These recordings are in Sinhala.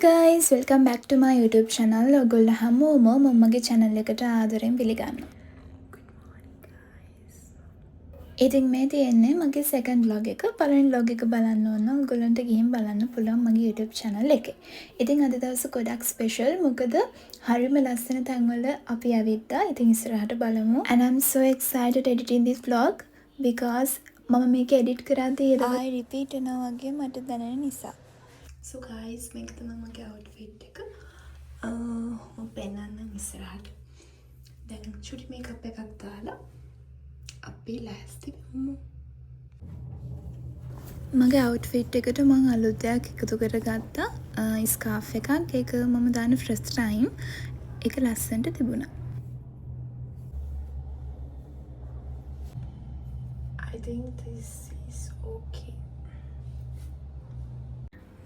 guys, welcome back to my YouTube channel. ඔයගොල්ලෝ හැමෝම මමගේ channel එකට ආදරෙන් පිළිගන්නවා. ඉතින් මේ තියෙන්නේ මගේ second vlog එක. පළවෙනි vlog එක බලන්න ඕන නම් ඔයගොල්ලන්ට ගිහින් බලන්න පුළුවන් මගේ YouTube channel එකේ. ඉතින් අද දවසේ ගොඩක් special. මොකද හරිම ලස්සන තැන්වල අපි ඇවිත්තා. ඉතින් ඉස්සරහට බලමු. And I'm so excited editing this vlog because මම මේක edit කරද්දී I repeat වෙනවා වගේ මට දැනෙන නිසා. So guys, මේක තමයි මගේ outfit එක. මම පෙන්නන්නම් ඉස්සරහට. දැන් චුටි මේකප් එකක් දාලා අපි ලෑස්ති වෙමු. මගේ outfit එකට මම අලුත් දෙයක් එකතු කරගත්තා. ස්කාර්ෆ් එකක්. ඒක මම දාන first time. ඒක ලස්සනට තිබුණා. I think this is okay.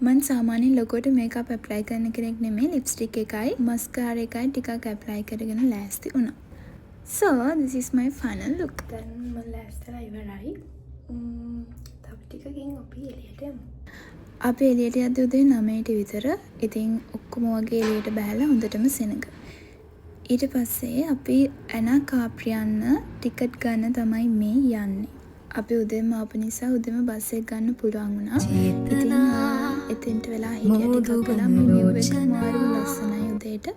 මං සාමාන්‍යයෙන් ලොකෝට මේකප් ඇප්ලයි කරන කෙනෙක් නෙමෙයි. ලිප්ස්ටික් එකයි මස්කාරා එකයි ටිකක් ඇප්ලයි කරගෙන ලෑස්ති වුණා. So this is my final look. දැන් මම ලෑස්තිලා ඉවරයි. තව ටිකකින් අපි එළියට යමු. අපි එළියට යද්දී උදේ 9ට විතර. ඉතින් ඔක්කොම වගේ එළියට බහලා හොඳටම සෙනඟ. ඊට පස්සේ අපි ඇනා කාප්‍රියන්න ටිකට් ගන්න තමයි මේ යන්නේ. අපි උදේම ආපු නිසා උදේම බස් එක ගන්න පුළුවන් වුණා. ඉතින් එතෙන්ට වෙලා හිටිය ටිකක් වෙලා මේ view එක මාරුම ලස්සනයි උදේට.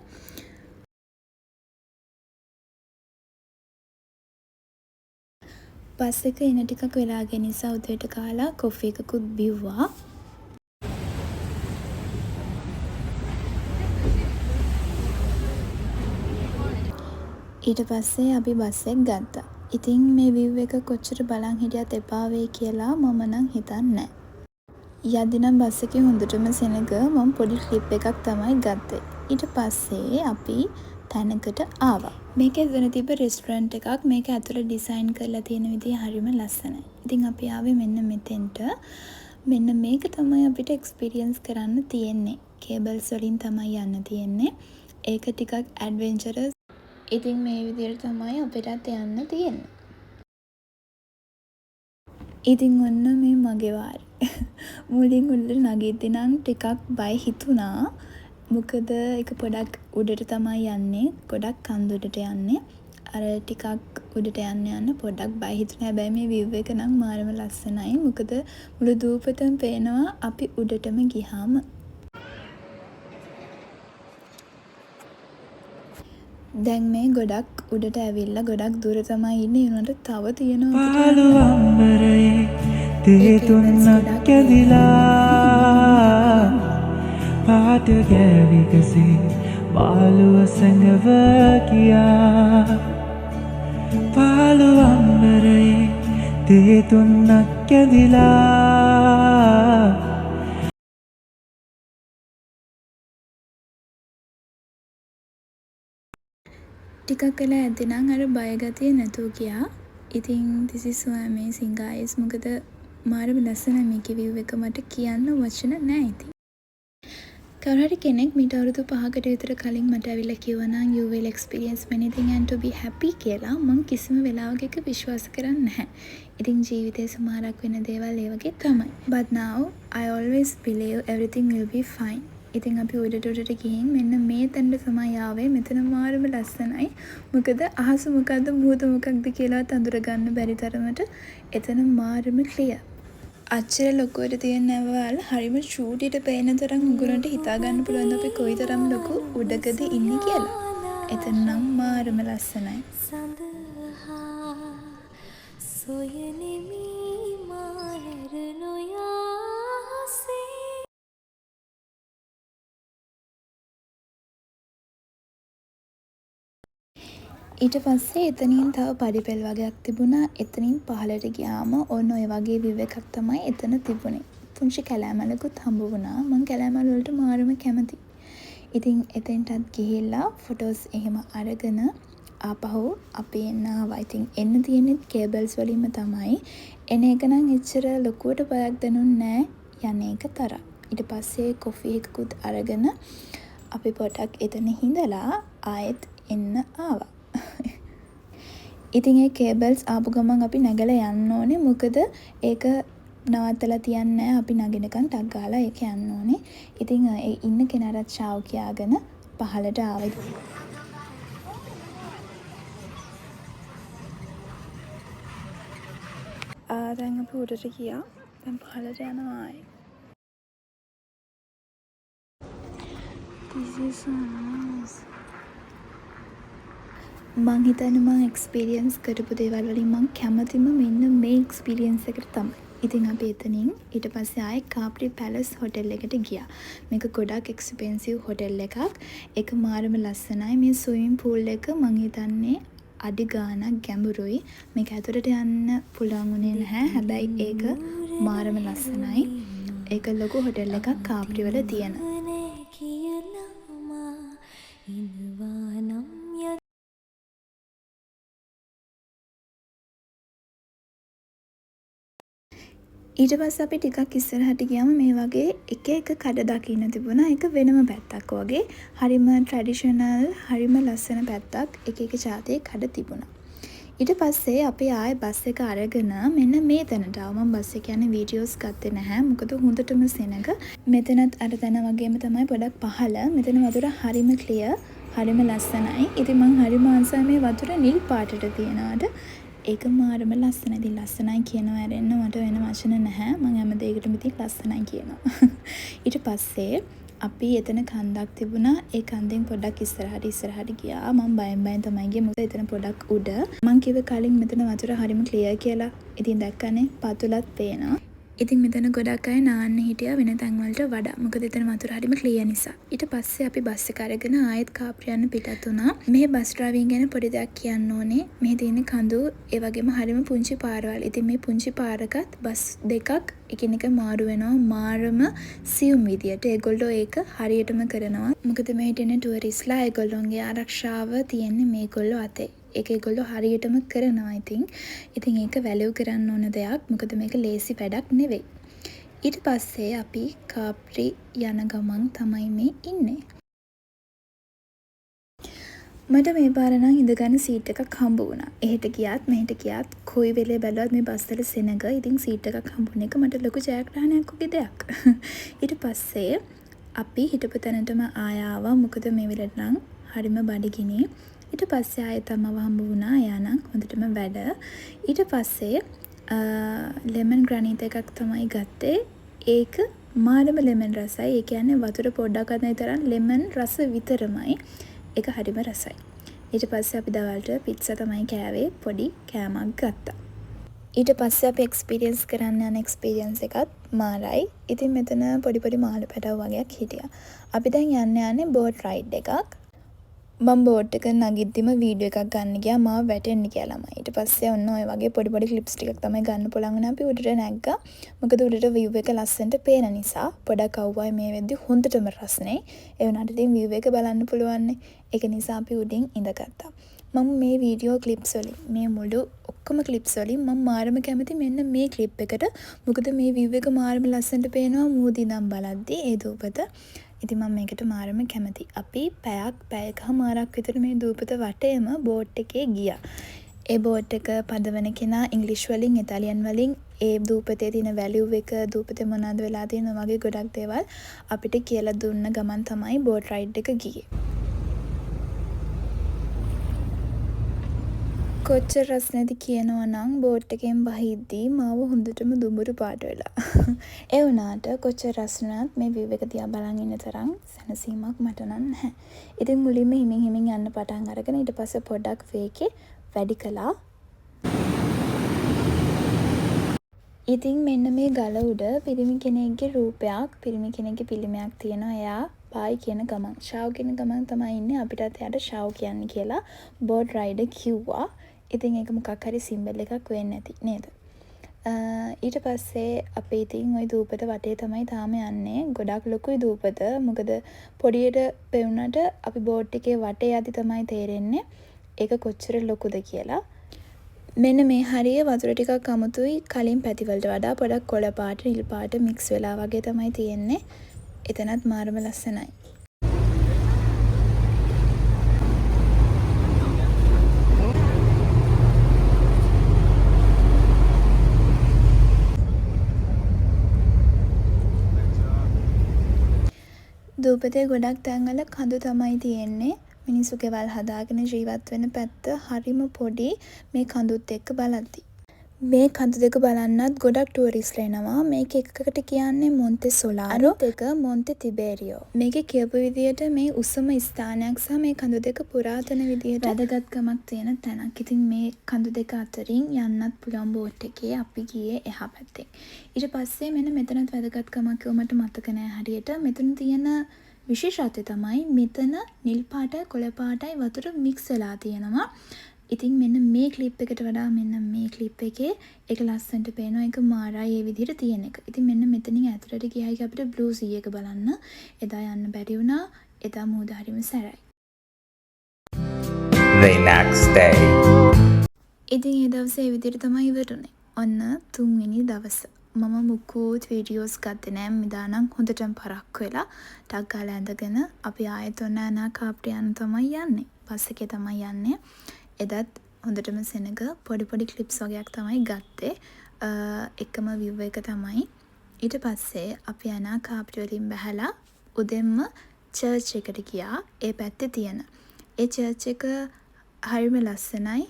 බස් එක එන ටිකක් වෙලා ගිය නිසා උදේට කාලා කොෆි එකකුත් බිව්වා. ඊට පස්සේ අපි බස් එක ගත්තා. ඉතින් මේ view එක කොච්චර බලන් හිටියත් එපා වෙයි කියලා මම නම් හිතන්නේ නැහැ. යදිනම් බස් එකේ හොඳටම සෙනඟ මම පොඩි ක්ලිප් එකක් තමයි ගත්තේ. ඊට පස්සේ අපි තැනකට ආවා. මේක එතන තිබ්බ රෙස්ටුරන්ට් එකක්. මේක ඇතුළේ ඩිසයින් කරලා තියෙන විදිය හරිම ලස්සනයි. ඉතින් අපි ආවේ මෙන්න මෙතෙන්ට. මෙන්න මේක තමයි අපිට එක්ස්පීරියන්ස් කරන්න තියෙන්නේ. කේබල්ස් වලින් තමයි යන්න තියෙන්නේ. ඒක ටිකක් ඇඩ්වෙන්චරස්. ඉතින් මේ විදියට තමයි අපිටත් යන්න තියෙන්නේ. ඉතින් ඔන්න මේ මගේ වාරි. මුලින් උඩට නගිද්දී නම් ටිකක් බය හිතුණා. මොකද ඒක පොඩක් උඩට තමයි යන්නේ. ගොඩක් කන්ද උඩට යන්නේ. අර ටිකක් උඩට යන්න පොඩක් බය හිතුණා. හැබැයි මේ view එක නම් මාරම ලස්සනයි. මොකද මුළු දූපතම පේනවා අපි උඩටම ගියාම. දැන් මේ ගොඩක් උඩට ඇවිල්ලා ගොඩක් දුර තමයි ඉන්නේ. උනට තව තියෙනවා පාළුවම්බරේ තේ තුන්නක් ඇදිලා පාට ගෑවිකසේ බාලුව සැඟව කියා පාළුවම්බරේ තේ තුන්නක් ඇදිලා ටිකක් වෙලා ඇද්දි නම් අර බය ගතිය නැතුව ගියා. ඉතින් this is so amazing guys. මොකද මාරම ලස්සනයි මේකේ view එක. මට කියන්න වචන නැහැ ඉතින්. කවුරු හරි කෙනෙක් මීට අවුරුදු 5කට විතර කලින් මට ඇවිල්ලා කිව්වා නම් you will experience many things and to be happy කියලා මම කිසිම වෙලාවක එක විශ්වාස කරන්නේ නැහැ. ඉතින් ජීවිතේ සමහරක් වෙන දේවල් ඒ වගේ තමයි. But now I always believe everything will be fine. ඉතින් අපි උඩට ගිහින් මෙන්න මේ තැනට තමයි ආවේ. මෙතන මාරම ලස්සනයි. මොකද අහස මොකද්ද මුහුද මොකක්ද කියලාත් අඳුරගන්න බැරි තරමට එතන මාරම ක්ලියර්. අච්චර ලොකුවට තියෙන නැවවල් හරිම චූටිට පේන තරම් උගුරන්ට හිතා ගන්න පුළුවන් අපි කොයිතරම් ලොකු උඩකද ඉන්නේ කියලා. එතන නම් මාරම ලස්සනයි. ඊට පස්සේ එතනින් තව පඩිපෙළ වගේක් තිබුණා. එතනින් පහළට ගියාම ඔන්න ඔය වගේ view එකක් තමයි එතන තිබුණේ. පුංචි කැලෑමලකුත් හම්බ වුණා. මම කැලෑමල වලට මාරම කැමතියි. ඉතින් එතෙන්ටත් ගිහිල්ලා ෆොටෝස් එහෙම අරගෙන ආපහු අපි එන්න ආවා. ඉතින් එන්න තියෙන්නේ කේබල්ස් වලින්ම තමයි. එන එක නම් එච්චර ලොකුවට බයක් දැනුන්නේ නැහැ යන්නේ එක තරම්. ඊට පස්සේ කොෆි එකකුත් අරගෙන අපි පොඩක් එතන හිඳලා ආයෙත් එන්න ආවා. ඉතින් ඒ කේබල්ස් ආපු ගමන් අපි නැගලා යන්න ඕනේ. මොකද ඒක නවත්තලා තියන්නේ අපි නගිනකන් ටක් ගාලා ඒක යන්න ඕනේ. ඉතින් ඒ ඉන්න කෙනාට චාව් කියාගෙන පහලට ආවේ. දැන් අපි උඩට ගියා. දැන් පහලට යනවා ආයේ. This is so nice. මං හිතන්නේ මං එක්ස්පීරියන්ස් කරපු දේවල් වලින් මං කැමතිම මෙන්න මේ එක්ස්පීරියන්ස් එකට තමයි. ඉතින් අපි එතනින් ඊට පස්සේ ආයේ කාප්‍රි පැලස් හොටෙල් එකට ගියා. මේක ගොඩක් එක්ස්පෙන්සිව් හොටෙල් එකක්. ඒක මාරම ලස්සනයි. මේ ස්විමින් පූල් එක මං හිතන්නේ අඩි ගාණක් ගැඹුරුයි. මේක ඇතුළට යන්න පුළුවන් වුණේ නැහැ. හැබැයි ඒක මාරම ලස්සනයි. ඒක ලොකු හොටෙල් එකක් කාප්‍රි වල තියෙන. ඊට පස්සේ අපි ටිකක් ඉස්සරහට ගියාම මේ වගේ එක එක කඩ දකින්න තිබුණා. ඒක වෙනම පැත්තක් වගේ. හරිම ට්‍රැඩිෂනල්, හරිම ලස්සන පැත්තක්. එක එක જાතියේ කඩ තිබුණා. ඊට පස්සේ අපි ආයේ බස් එක අරගෙන මෙන්න මේ තැනට ආවා. මම බස් එක යන වීඩියෝස් ගත්තේ නැහැ. මොකද හොඳටම සෙනඟ. මෙතනත් අර තැන වගේම තමයි පොඩක් පහළ. මෙතන වතුර හරිම ක්ලියර්, හරිම ලස්සනයි. ඉතින් මං හරිම ආසයි මේ වතුර නිල් පාටට තියනවාට. ඒක මාරම ලස්සනයි. ඉතින් ලස්සනයි කියනවා ඇරෙන්න මට වෙන වචන නැහැ. මම හැම දෙයකටම ඉතින් ලස්සනයි කියනවා. ඊට පස්සේ අපි එතන කන්දක් තිබුණා. ඒ කන්දෙන් පොඩ්ඩක් ඉස්සරහට ගියා. මම බයෙන් තමයි ගියේ. මොකද එතන පොඩක් උඩ. මං කිව්වේ කලින් මෙතන වතුර හරිම ක්ලියර් කියලා. ඉතින් දැක්කනේ පතුලත් පේනවා. ඉතින් මෙතන ගොඩක් අය නාන්න හිටියා වෙන තැන් වලට වඩා. මොකද එතන වතුර හරිම ක්ලියර් නිසා. ඊට පස්සේ අපි බස් එක අරගෙන ආයෙත් කාප්‍රි යන්න පිටත් වුණා. මේ බස් ඩ්‍රයිවිං ගැන පොඩි දෙයක් කියන්න ඕනේ. මේ තියෙන කඳු ඒ වගේම හරිම පුංචි පාරවල්. ඉතින් මේ පුංචි පාරකත් බස් දෙකක් එකිනෙක මාරු වෙනවා. මාරම සියුම් විදියට. ඒගොල්ලෝ ඒක හරියටම කරනවා. මොකද මේ හිටින ටුවරිස්ලා ඒගොල්ලොන්ගේ ආරක්ෂාව තියෙන්නේ මේගොල්ලෝ අතේ. ඒක ඒගොල්ලෝ හරියටම කරනවා. ඉතින් ඒක වැලියු කරන්න ඕන දෙයක්. මොකද මේක ලේසි වැඩක් නෙවෙයි. ඊට පස්සේ අපි කාප්‍රි යන ගමන් තමයි මේ ඉන්නේ. මට මේ පාර නම් ඉඳගන්න සීට් එකක් හම්බ වුණා. එහෙට ගියාත් මෙහෙට ගියාත් කොයි වෙලේ බැලුවත් මේ බස් වල සෙනඟ. ඉතින් සීට් එකක් හම්බුන එක මට ලොකු ජයග්‍රහණයක් වගේ දෙයක්. ඊට පස්සේ අපි හිටපු තැනටම ආවා. මොකද මේ වෙලට නම් හරිම බඩගිනි. ඊට පස්සේ ආයෙත් අම්මව හම්බ වුණා. එයා නම් හොඳටම වැඩ. ඊට පස්සේ ලෙමන් ග්‍රැනීට් එකක් තමයි ගත්තේ. ඒක මාරම ලෙමන් රසයි. ඒ කියන්නේ වතුර පොඩ්ඩක් අතන තරම් ලෙමන් රස විතරමයි. ඒක හරිම රසයි. ඊට පස්සේ අපි දවල්ට පිට්සා තමයි කෑවේ. පොඩි කෑමක් ගත්තා. ඊට පස්සේ අපි එක්ස්පීරියන්ස් කරන්න යන එක්ස්පීරියන්ස් එකත් මාරයි. ඉතින් මෙතන පොඩි මාළු පැටව වගේක් හිටියා. අපි දැන් යන්නේ බෝට් රයිඩ් එකක්. මම බෝට් එක නගිද්දිම වීඩියෝ එකක් ගන්න ගියා. මාව වැටෙන්න කියලා ළමයි. ඊට පස්සේ ඔන්න ඔය වගේ පොඩි ක්ලිප්ස් ටිකක් තමයි ගන්න පුළුවන් වුණා. අපි උඩට නැග්ගා. මොකද උඩට view එක ලස්සනට පේන නිසා. පොඩක් අවුවයි මේ වෙද්දි හොඳටම රස්නේ. ඒ වුණාට ඉතින් view එක බලන්න පුළුවන්. ඒක නිසා අපි උඩින් ඉඳගත්තා. මම මේ වීඩියෝ ක්ලිප්ස් වලින් මේ මුළු ඔක්කොම ක්ලිප්ස් වලින් මම මාරම කැමති මෙන්න මේ ක්ලිප් එකට. මොකද මේ view එක මාරම ලස්සනට පේනවා මූදි ඉඳන් බලද්දි ඒ දූපත. ඉතින් මම මේකට මාරම කැමති. අපි පැයකමාරක් විතර මේ දූපත වටේම බෝට් එකේ ගියා. ඒ බෝට් එක පදවන කෙනා ඉංග්‍රීසි වලින්, ඉතාලියන් වලින් ඒ දූපතේ තියෙන වැලියු එක, දූපතේ මොනවද වෙලා තියෙන වගේ ගොඩක් දේවල් අපිට කියලා දුන්න ගමන් තමයි බෝට් රයිඩ් එක ගියේ. කොච්චර රස්නේද කියනවා නම් බෝට් එකෙන් බහිද්දී මාව හොඳටම දුඹුරු පාට වෙලා. ඒ වුණාට කොච්චර රස්නත් මේ view එක දිහා බලන් ඉන්න තරම් සැනසීමක් මට නැහැ. ඉතින් මුලින්ම හිමින් යන්න පටන් අරගෙන ඊට පස්සේ පොඩක් වේගේ වැඩි කළා. ඉතින් මෙන්න මේ ගල උඩ පිරිමි කෙනෙක්ගේ රූපයක්, පිරිමි කෙනෙක්ගේ පිළිමයක් තියෙනවා. එයා බායි කියන ගමන්, ෂාව් කියන ගමන් තමයි ඉන්නේ. අපිටත් එයාට ෂාව් කියන්නේ කියලා බෝට් රයිඩර් කිව්වා. ඉතින් ඒක මොකක් හරි සිම්බල් එකක් වෙන්න ඇති නේද? ඊට පස්සේ අපි ඉතින් ওই දූපත වටේ තමයි තාම යන්නේ. ගොඩක් ලොකුයි දූපත. මොකද පොඩියට පෙවුනට අපි බෝට් එකේ වටේ යද්දි තමයි තේරෙන්නේ ඒක කොච්චර ලොකුද කියලා. මෙන්න මේ හරිය වතුර ටිකක් අමුතුයි. කලින් පැතිවලට වඩා පොඩක් කොළ පාට, නිල් පාට මික්ස් වෙලා වගේ තමයි තියෙන්නේ. එතනත් මාරම ලස්සනයි. දූපතේ ගොඩක් තැන්වල කඳු තමයි තියෙන්නේ. මිනිස්සු ගෙවල් හදාගෙන ජීවත් වෙන පැත්ත හරිම පොඩි මේ කඳුත් එක්ක බලද්දි. මේ කඳු දෙක බලන්නත් ගොඩක් ටූරිස්ට්ලා එනවා. මේක එකකට කියන්නේ මොන්තේ සොලාරෝ, අනිත් එක මොන්තේ තිබේරියෝ. මේකේ කියපු විදියට මේ උසම ස්ථානයක් සහ මේ කඳු දෙක පුරාතන විදියට වැදගත්කමක් තියෙන තැනක්. ඉතින් මේ කඳු දෙක අතරින් යන්නත් පුළුවන් බෝට් එකේ. අපි ගියේ එහා පැත්තෙන්. ඊට පස්සේ මෙන්න මෙතනත් වැදගත්කමක් මට මතක නෑ හරියට. මෙතන තියෙන විශේෂත්වය තමයි මෙතන නිල් පාටයි කොළ පාටයි වතුර මික්ස් වෙලා තියෙනවා. ඉතින් මෙන්න මේ ක්ලිප් එකට වඩා මෙන්න මේ ක්ලිප් එකේ ඒක ලස්සනට පේනවා. ඒක මාරයි ඒ විදිහට තියෙන එක. ඉතින් මෙන්න මෙතනින් ඇතුළට ගියයි අපිට බ්ලූ සී එක බලන්න. එදා යන්න බැරි වුණා. එදා මූද හරිම සැරයි. The next day. ඉතින් ඒ දවසේ ඒ විදිහට තමයි ඉවරුනේ. ඔන්න 3 වෙනි දවස. මම මුකුත් වීඩියෝස් ගත්තේ නෑ. මිදානම් හොඳටම පරක්කු වෙලා ටක් ගාලා ඇඳගෙන අපි ආයෙත් ඔන්න අනාකාප්ට යන තමයි යන්නේ. බස් එකේ තමයි යන්නේ. එදත් හොඳටම සෙනග පොඩි ක්ලිප්ස් වගේක් තමයි ගත්තේ. එකම විව් එක තමයි. ඊට පස්සේ අපි අනාකාප්ට වලින් බැහැලා උදෙන්ම චර්ච් එකට ගියා. ඒ පැත්තේ තියෙන. ඒ චර්ච් එක හරිම ලස්සනයි.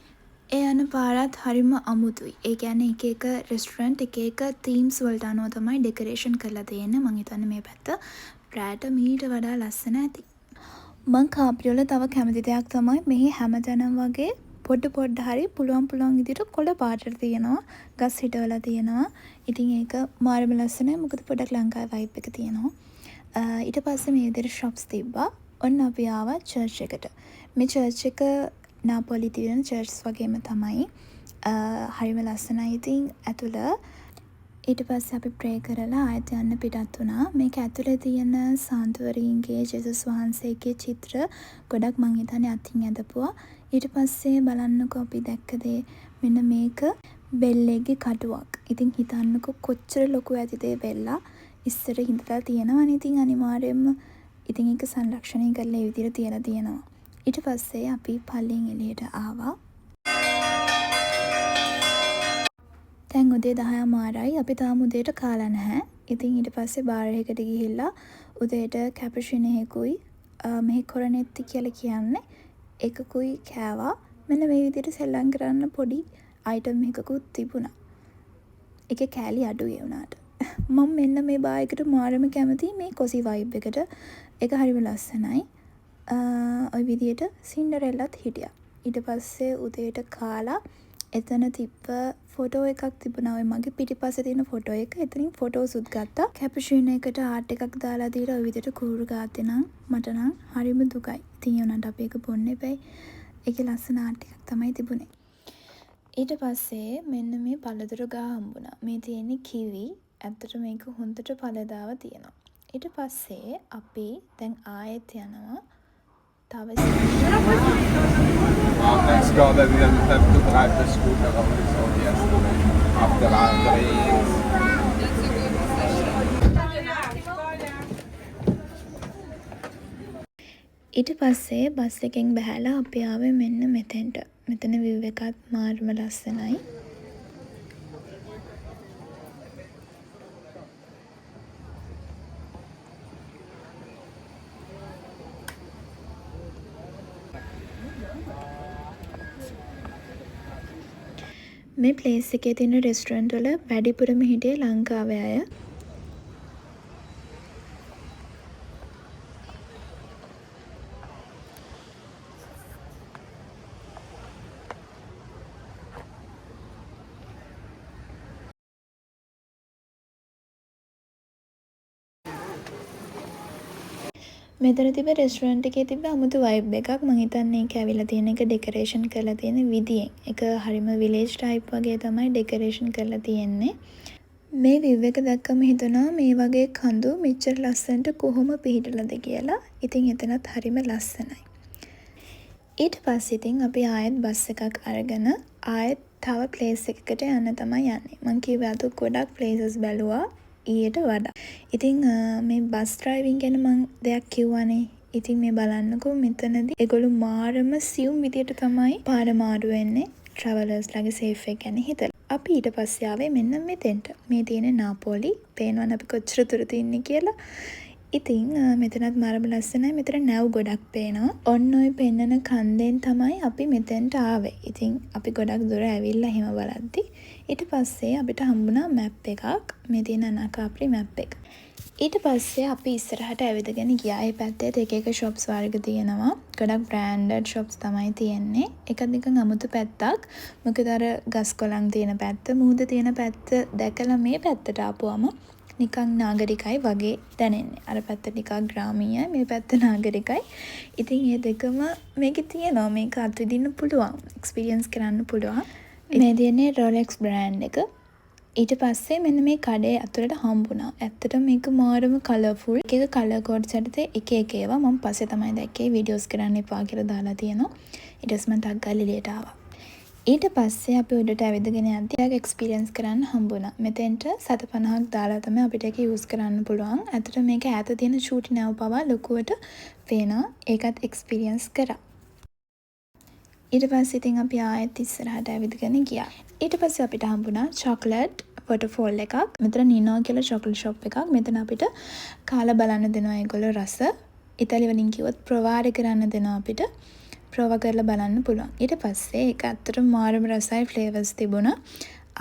ඒ යන පාරත් හරිම අමුතුයි. ඒ කියන්නේ එක රෙස්ටුරන්ට් එක තීම්ස් වලට අනුව තමයි ඩෙකොරේෂන් කරලා තියෙන්නේ. මං හිතන්නේ මේ පැත්ත රැට මීට වඩා ලස්සන ඇති. මං කාප්‍රි වල තව කැමති දෙයක් තමයි මෙහි හැමතැනම වගේ පොඩ හරි පුළුවන් විදිහට කොළ පාටට තියෙනවා. ගස් හිටවලා තියෙනවා. ඉතින් ඒක මාරම ලස්සනයි. මොකද පොඩක් ලංකාවේ වයිබ් එක තියෙනවා. ඊට පස්සේ මේ විදිහට ෂොප්ස් තිබ්බා. ඔන්න අපි ආවා චර්ච් එකට. මේ චර්ච් එක නාපොලි තියෙන චර්ච් වගේම තමයි. හරිම ලස්සනයි. ඉතින් ඇතුළ ඊට පස්සේ අපි ප්‍රේ කරලා ආයෙත් යන්න පිටත් වුණා. මේක ඇතුලේ තියෙන සාන්තුවරීන්ගේ ජේසුස් වහන්සේගේ චිත්‍ර ගොඩක් මං හිතන්නේ අතින් ඇඳපුවා. ඊට පස්සේ බලන්නකෝ අපි දැක්ක දේ මෙන්න මේක බෙල්ලේගේ කටුවක්. ඉතින් හිතන්නකෝ කොච්චර ලොකු ඇතිද ඒ බෙල්ලා. ඉස්සර හිඳලා තියෙනවනේ. ඉතින් අනිවාර්යයෙන්ම ඉතින් ඒක සංරක්ෂණය කරලා ඒ විදිහට තියලා තියෙනවා. ඊට පස්සේ අපි පල්ලියෙන් එළියට ආවා. දැන් උදේ 10 මාරයි. අපි තාම උදේට කාලා නැහැ. ඉතින් ඊට පස්සේ බාර් එකකට ගිහිල්ලා උදේට කැපුචිනෝ එකකුයි මෙහි කොරනෙත්ති කියලා කියන්නේ එකකුයි කෑවා. මෙන්න මේ විදිහට සෙල්ලම් කරන්න පොඩි අයිටම් එකකුත් තිබුණා. ඒකේ කෑලි අඩුයි වුණාට. මම මෙන්න මේ බාර් එකට මාරම කැමතියි මේ කොසි වයිබ් එකට. ඒක හරිම ලස්සනයි. ওই විදිහට සින්ඩරෙල්ලත් හිටියා. ඊට පස්සේ උදේට කාලා එතන තිබ්බ ෆොටෝ එකක් තිබුණා. ඔය මගේ පිටිපස්සේ තියෙන ෆොටෝ එක. එතනින් ෆොටෝසුත් ගත්තා. කැපුචිනෝ එකට ආට් එකක් දාලා දීලා ඔය විදිහට කූරු ගාත්තේ නම් මට නම් හරිම දුකයි. ඉතින් උනන්ට අපි ඒක බොන්න එපයි. ඒකේ ලස්සන ආට් එකක් තමයි තිබුණේ. ඊට පස්සේ මෙන්න මේ පළතුරු ගහ හම්බුණා. මේ තියෙන්නේ කිවි. ඇත්තට මේක හොඳට පළදාව තියෙනවා. ඊට පස්සේ අපි දැන් ආයෙත් යනවා. තව Let's go, then we have to drive the scooter on this own yesterday after rains. ඊට පස්සේ බස් එකෙන් බහැලා අපි ආවේ මෙන්න මෙතෙන්ට. මෙතන view එකත් මාර්ම ලස්සනයි. මේ ප්ලේස් එකේ තියෙන රෙස්ටුරන්ට් වල වැඩිපුරම හිටියේ ලංකාවේ අය. මෙතන තිබ්බ රෙස්ටුරන්ට් එකේ තිබ්බ අමුතු වයිබ් එකක්. මම හිතන්නේ ඒක ඇවිල්ලා තියෙන එක ඩෙකොරේෂන් කරලා තියෙන විදියෙන්. ඒක හරිම විලේජ් ටයිප් වගේ තමයි ඩෙකොරේෂන් කරලා තියෙන්නේ. මේ view එක දැක්කම හිතනවා මේ වගේ කඳු මෙච්චර ලස්සනට කොහොම පිහිටලාද කියලා. ඉතින් එතනත් හරිම ලස්සනයි. ඊට පස්සේ ඉතින් අපි ආයෙත් බස් එකක් අරගෙන ආයෙත් තව ප්ලේස් එකකට යන්න තමයි යන්නේ. මං කිව්වා අද ගොඩක් ප්ලේසස් බැලුවා ඊට වඩා. ඉතින් මේ බස් ඩ්‍රයිවිං ගැන මං දෙයක් කිව්වනේ. ඉතින් මේ බලන්නකෝ මෙතනදී ඒගොල්ලෝ මාරම සියුම් විදියට තමයි පාර මාරු වෙන්නේ. ට්‍රැවලර්ස් ලාගේ සේෆ් එක ගැන හිතලා. අපි ඊට පස්සේ ආවේ මෙන්න මෙතෙන්ට. මේ තියෙන නාපෝලි. පේනවනේ අපි කොච්චර දුරද ඉන්නේ කියලා. ඉතින් මෙතනත් මාරම ලස්සනයි. මෙතන නැව් ගොඩක් පේනවා. ඔන්න ඔය පෙන්නන කන්දෙන් තමයි අපි මෙතෙන්ට ආවේ. ඉතින් අපි ගොඩක් දුර ඇවිල්ලා එහෙම බලද්දි ඊට පස්සේ අපිට හම්බුණා මැප් එකක්. මේ තියෙන අනාකාප්‍රි මැප් එක. ඊට පස්සේ අපි ඉස්සරහට ඇවිදගෙන ගියා. ඒ පැත්තේ එක එක shops වර්ග තියෙනවා. ගොඩක් branded shops තමයි තියෙන්නේ. එක නිකන් අමුතු පැත්තක්. මොකද අර ගස් කොළන් තියෙන පැත්ත, මුහුද තියෙන පැත්ත දැකලා මේ පැත්තට ආපුවම නිකන් නාගරිකයි වගේ දැනෙන්නේ. අර පැත්ත නිකන් ග්‍රාමීයයි, මේ පැත්ත නාගරිකයි. ඉතින් මේ දෙකම මේකේ තියෙනවා. මේක අත්විඳින්න පුළුවන්. එක්ස්පීරියන්ස් කරන්න පුළුවන්. මේ දෙන්නේ Rolex brand එක. ඊට පස්සේ මෙන්න මේ කඩේ ඇතුළට හම්බුණා. ඇත්තටම මේක මාරම කලර්ෆුල්. එක එක කලර් කෝඩ්ස් යටතේ එක එක ඒවා මම පස්සේ තමයි දැක්කේ. වීඩියෝස් කරන්න එපා කියලා දාලා තියෙනවා. ඊට පස්සේ මම ටක් ගාලා එළියට ආවා. ඊට පස්සේ අපි උඩට ඇවිදගෙන යද්දී ආග එක්ස්පීරියන්ස් කරන්න හම්බුණා. මෙතෙන්ට 750ක් දාලා තමයි අපිට ඒක යූස් කරන්න පුළුවන්. ඇත්තට මේක ඈත තියෙන ෂූටි නැව පවා ලොකුවට පේනවා. ඒකත් එක්ස්පීරියන්ස් කරා. ඊට පස්සේ ඉතින් අපි ආයෙත් ඉස්සරහට ඇවිදගෙන ගියා. ඊට පස්සේ අපිට හම්බුණා චොක්ලට් වොටර්ෆෝල් එකක්. මෙතන නිනෝ කියලා චොක්ලට් ෂොප් එකක්. මෙතන අපිට කාලා බලන්න දෙනවා ඒගොල්ලෝ රස. ඉතාලි වලින් කිව්වොත් ප්‍රොවාරි කරන්න දෙනවා අපිට. ප්‍රෝවා කරලා බලන්න පුළුවන්. ඊට පස්සේ ඒක ඇත්තටම මාරම රසයි ෆ්ලේවර්ස් තිබුණා.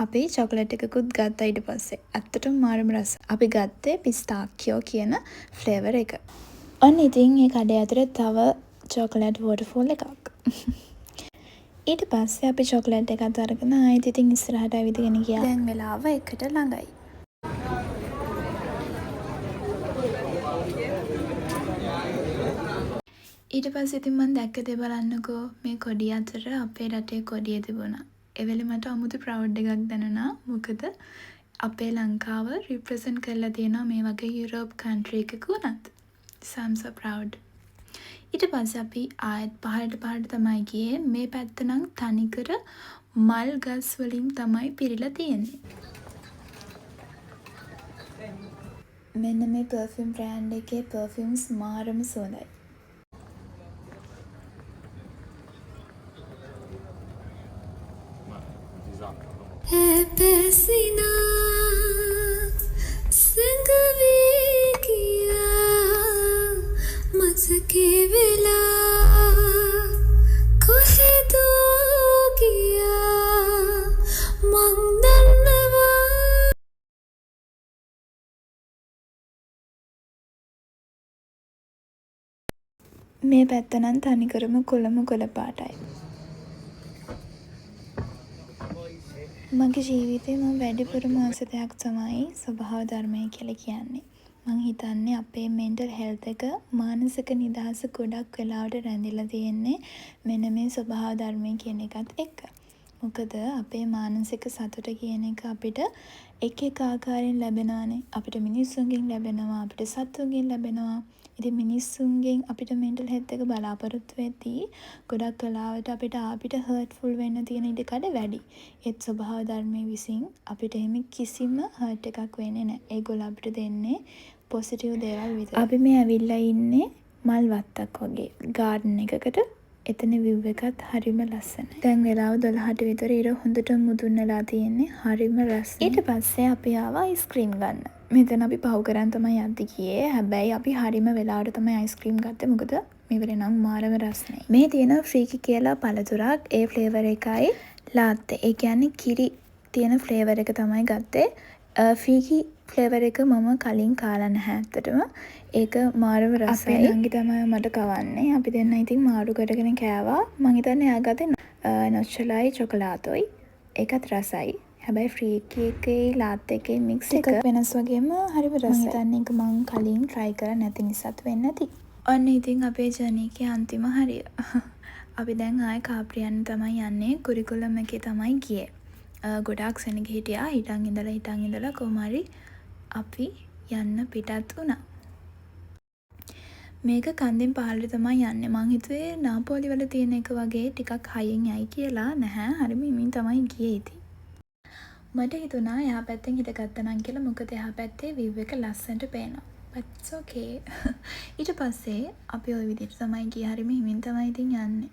අපි චොක්ලට් එකකුත් ගත්තා ඊට පස්සේ. ඇත්තටම මාරම රස. අපි ගත්තේ පිස්තාකියෝ කියන ෆ්ලේවර් එක. ඔන්න ඉතින් මේ කඩේ ඇතුලේ තව චොක්ලට් වොටර්ෆෝල් එකක්. ඊට පස්සේ අපි චොක්ලට් එකත් අරගෙන ආයෙත් ඉතින් ඉස්සරහට ඇවිදගෙන ගියා. දැන් වෙලාව 1ට ළඟයි. ඊට පස්සේ ඉතින් මම දැක්ක දේ බලන්නකෝ. මේ කොඩිය අතර අපේ රටේ කොඩිය තිබුණා. ඒ වෙලේ මට අමුතු ප්‍රවුඩ් එකක් දැනුණා. මොකද අපේ ලංකාව රිප්‍රසන්ට් කරලා තියෙනවා මේ වගේ යුරෝප් කන්ට්‍රි එකක උනත්. So I'm so proud. ඊට පස්සේ අපි ආයෙත් පහළට තමයි ගියේ. මේ පැත්ත නම් තනිකර මල් ගස් වලින් තමයි පිරීලා තියෙන්නේ. මෙන්න මේ perfume brand එකේ perfumes මාරම සුවඳයි. මේ පැත්ත නම් තනිකරම කොළම කොළ පාටයි. මගේ ජීවිතේ මම වැඩිපුරම ආස දෙයක් තමයි ස්වභාව ධර්මය කියලා කියන්නේ. මං හිතන්නේ අපේ මෙන්ටල් හෙල්ත් එක මානසික නිදහස ගොඩක් වෙලාවට රැඳිලා තියෙන්නේ මෙන්න මේ ස්වභාව ධර්මය කියන එකත් එක්ක. මොකද අපේ මානසික සතුට කියන එක අපිට එක එක ආකාරයෙන් ලැබෙනවානේ. අපිට මිනිස්සුන්ගෙන් ලැබෙනවා, අපිට සත්තුන්ගෙන් ලැබෙනවා. ඉතින් මිනිස්සුන්ගෙන් අපිට මෙන්ටල් හෙල්ත් එක බලාපොරොත්තු වෙද්දී ගොඩක් වෙලාවට අපිට හර්ට්ෆුල් වෙන්න තියෙන ඉඩකඩ වැඩි. ඒත් ස්වභාව ධර්මයේ විසින් අපිට එහෙම කිසිම හර්ට් එකක් වෙන්නේ නැහැ. ඒගොල්ලෝ අපිට දෙන්නේ පොසිටිව් දේවල් විතරයි. අපි මේ ඇවිල්ලා ඉන්නේ මල් වත්තක් වගේ ගාඩන් එකකට. එතන විව් එකත් හරිම ලස්සනයි. දැන් වෙලාව 12ට විතර ඉර හොඳට මුදුන් වෙලා තියෙන්නේ. හරිම ලස්සනයි. ඊට පස්සේ අපි ආවා අයිස්ක්‍රීම් ගන්න. මෙතන අපි පහු කරන් තමයි යද්දි ගියේ. හැබැයි අපි හරිම වෙලාවට තමයි අයිස්ක්‍රීම් ගත්තේ. මොකද මේ වෙලේ නම් මාරම රසයි. මේ තියෙන ෆ්‍රීකි කියලා පළතුරක්. ඒ ෆ්ලේවර් එකයි ලාත්තේ. ඒ කියන්නේ කිරි තියෙන ෆ්ලේවර් එක තමයි ගත්තේ. ෆ්‍රීකි ෆ්ලේවර් එක මම කලින් කාලා නැහැ ඇත්තටම. ඒක මාරම රසයි. අපේ නංගි තමයි මට කවන්නේ. අපි දෙන්න ඉතින් මාරු කරගෙන කෑවා. මං හිතන්නේ එයා ගත්තේ නොච්චලයි චොකලාතෝයි. ඒකත් රසයි. හැබැයි ෆ්‍රීකි එකේ ලාත් එකේ මික්ස් එක වෙනස් වගේම හරිම රසයි. මං හිතන්නේ ඒක මං කලින් try කරලා නැති නිසාත් වෙන්න ඇති. ඔන්න ඉතින් අපේ ජර්නි එකේ අන්තිම හරිය. අපි දැන් ආයේ කාප්‍රියන් තමයි යන්නේ. කුරිකුලම් එකේ තමයි ගියේ. ගොඩාක් සෙනග හිටියා. හිටන් ඉඳලා කොහොම හරි අපි යන්න පිටත් වුණා. මේක කන්දෙන් පහළට තමයි යන්නේ. මං හිතුවේ නාපෝලි වල තියෙන එක වගේ ටිකක් හයියෙන් යයි කියලා. නැහැ. හරිම හිමින් තමයි ගියේ ඉතින්. මට හිතුණා එහා පැත්තෙන් හිටගත්තා නම් කියලා. මොකද එහා පැත්තේ view එක ලස්සනට පේනවා. but it's okay. ඊට පස්සේ අපි ওই විදිහට තමයි ගියේ. හරිම හිමින් තමයි ඉතින් යන්නේ.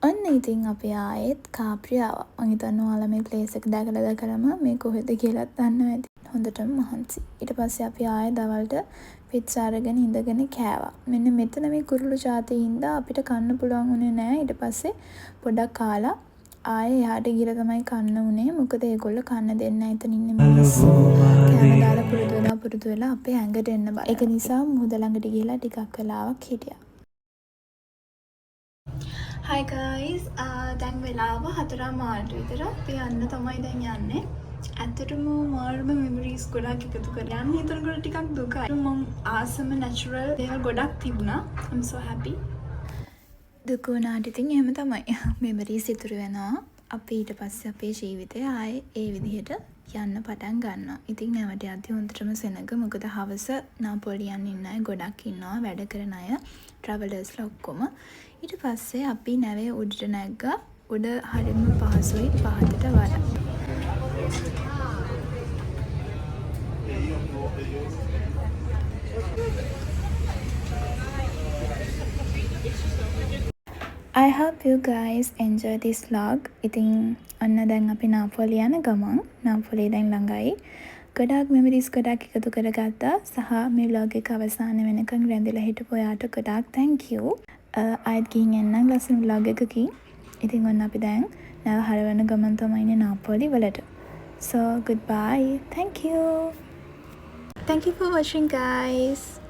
ඔන්න ඉතින් අපි ආයෙත් කාප්‍රියාව. මං හිතන්නේ ඔයාලා මේ ප්ලේස් එක දැකලම මේ කොහෙද කියලාත් දන්නවා ඇති. හොඳටම මහන්සි. ඊට පස්සේ අපි ආයෙ දවල්ට පිට්සා අරගෙන ඉඳගෙන කෑවා. මෙන්න මෙතන මේ කුරුළු ජාතිය හින්දා අපිට කන්න පුළුවන් වුණේ නෑ. ඊට පස්සේ පොඩක් කාලා ආයෙ එහාට ගිහලා තමයි කන්න උනේ. මොකද ඒගොල්ලෝ කන්න දෙන්නේ නැහැ. එතන ඉන්න මිනිස්සු කෑම දාලා පුරුදු වෙලා අපේ ඇඟට එන්න බෑ. ඒක නිසා මුහුද ළඟට ගිහලා ටිකක් වෙලාවක් හිටියා. Hi guys, දැන් වෙලාව 4:00 විතර. අපි යන්න තමයි දැන් යන්නේ. ඇත්තටම මාර්ම මෙමරීස් ගොඩක් එකතු කරලා යන්න හිතනකොට ටිකක් දුකයි. මම ආසම නැචරල් දේවල් ගොඩක් තිබුණා. I'm so happy. දුක වුණාට ඉතින් එහෙම තමයි. මෙමරීස් ඉතුරු වෙනවා. අපි ඊට පස්සේ අපේ ජීවිතේ ආයේ ඒ විදිහට යන්න පටන් ගන්නවා. ඉතින් නැවට යද්දී හොඳටම සෙනග. මොකද හවස නාපොලියන් ඉන්න අය ගොඩක් ඉන්නවා. වැඩ කරන අය, ට්‍රැවලර්ස්ලා ඔක්කොම. ඊට පස්සේ අපි නැවේ උඩට නැග්ගා. උඩ හරිම පහසුයි පහතට වඩා. I hope you guys enjoy this vlog. ඉතින් ඔන්න දැන් අපි නාපොලි යන ගමන්. නාපොලි දැන් ළඟයි. ගොඩාක් මෙමරිස් ගොඩක් එකතු කරගත්තා. සහ මේ vlog එක අවසාන වෙනකන් රැඳිලා හිටපු ඔයාට ගොඩාක් thank you. ආයෙත් ගිහින් එන්නම් ලස්සන vlog එකකින්. ඉතින් ඔන්න අපි දැන් නැව හරවන ගමන් තමයි ඉන්නේ නාපොලි වලට. So goodbye. Thank you. Thank you for watching guys.